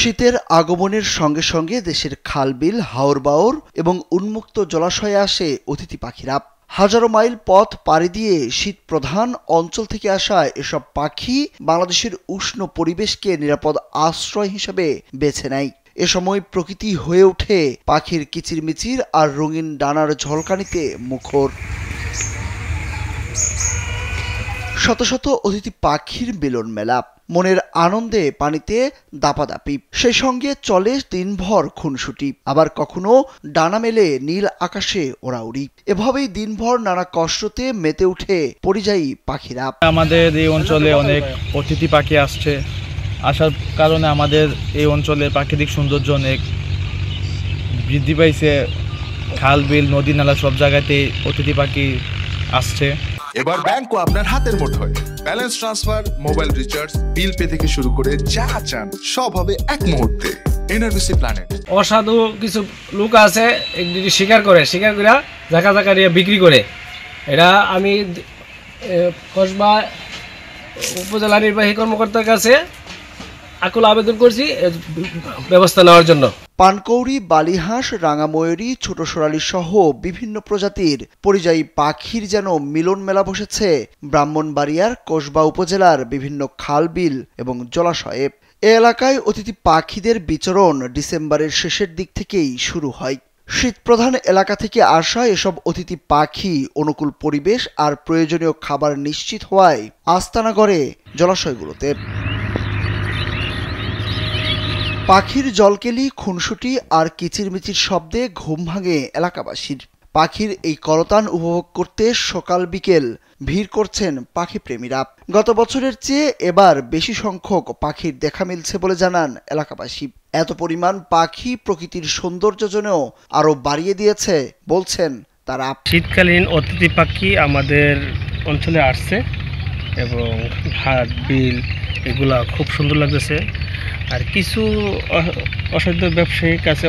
শীতের আগমনের সঙ্গে সঙ্গে দেশের খাল-বিল, হাওর-বাওর এবং উন্মুক্ত জলাশয়ে আসে অতিথি পাখিরা। হাজারো মাইল পথ পাড়ি দিয়ে শীতপ্রধান অঞ্চল থেকে আসা এসব পাখি বাংলাদেশের উষ্ণ পরিবেশকে নিরাপদ আশ্রয় হিসেবে বেছে নেয়। এ সময় প্রকৃতি হয়ে ওঠে পাখির কিচিরমিচির আর রঙিন ডানার ঝলকানিতে মুখর। শত শত অতিথি পাখির মিলন মেলা, মনের আনন্দে পানিতে দাপাদাপি, সেই সঙ্গে চলে দিনভর খুনসুটি, আবার কখনো ডানা মেলে নীল আকাশে ওড়াউড়ি। এভাবেই দিনভর নানা কষ্টতে মেতে উঠে পরিযায়ী পাখিরা। আমাদের এই অঞ্চলে অনেক অতিথি পাখি আসছে, আসার কারণে আমাদের এই অঞ্চলের প্রাকৃতিক সৌন্দর্য অনেক বৃদ্ধি পাইছে। খাল, বিল, নদী, নালা সব জায়গাতে অতিথি পাখি আসছে। এবার ব্যাংকও আপনার হাতের মুঠোয়। Balance transfer, mobile recharge, bill pay থেকে শুরু করে যা চান সব হবে এক মুহূর্তে। NRBC planet. অসাধু কিছু লোক আছে শিকার করে জায়গা জায়গা নিয়ে বিক্রি করে। এটা আমি কসবা উপজেলা নির্বাহী কর্মকর্তার কাছে আকুল আবেদন করছি ব্যবস্থা নেওয়ার জন্য। পানকৌড়ি, বালিহাঁস, রাঙাময়ূরী, ছোট সোনালী সহ বিভিন্ন প্রজাতির পরিযায়ী পাখির যেন মিলন মেলা বসেছে ব্রাহ্মণবাড়িয়ার কসবা উপজেলার বিভিন্ন খাল, বিল এবং জলাশয়ে। এ এলাকায় অতিথি পাখিদের বিচরণ ডিসেম্বরের শেষের দিক থেকেই শুরু হয়। শীতপ্রধান এলাকা থেকে আসা এসব অতিথি পাখি অনুকূল পরিবেশ আর প্রয়োজনীয় খাবার নিশ্চিত হওয়ায় আস্তানা গড়ে জলাশয়গুলোতে। পাখির জলকেলি, খুনসুটি আর কিচিরমিচির শব্দে ঘুম ভাঙে এলাকাবাসীর। পাখির এই করতান উপভোগ করতে সকাল বিকেল ভিড় করছেন পাখি প্রেমীরা। গত বছরের চেয়ে এবার বেশি সংখ্যক পাখির দেখা মিলছে বলে জানান এলাকাবাসী। এত পরিমাণ পাখি প্রকৃতির সৌন্দর্য যেন আরো বাড়িয়ে দিয়েছে বলছেন তারা। শীতকালীন অতিথি পাখি আমাদের অঞ্চলে আসছে এবং ঘাট, বিল এগুলা খুব সুন্দর লাগতেছে। আর কিছু অসাধ্য ব্যবসায়ীর কাছে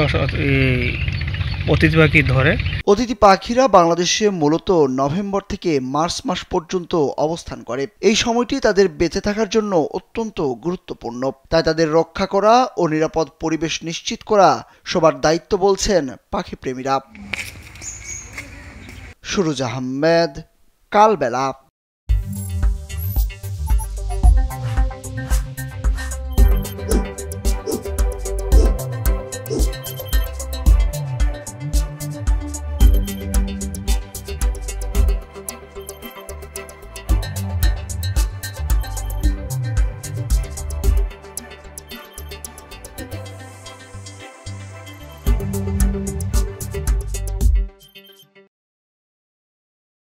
অতিথি পাখি ধরে। অতিথি পাখিরা বাংলাদেশে মূলত নভেম্বর থেকে মার্চ মাস পর্যন্ত অবস্থান করে। এই সময়টি তাদের বেঁচে থাকার জন্য অত্যন্ত গুরুত্বপূর্ণ। তাই তাদের রক্ষা করা ও নিরাপদ পরিবেশ নিশ্চিত করা সবার দায়িত্ব বলছেন পাখি প্রেমীরা। সুরুজ আহমেদ, কালবেলা।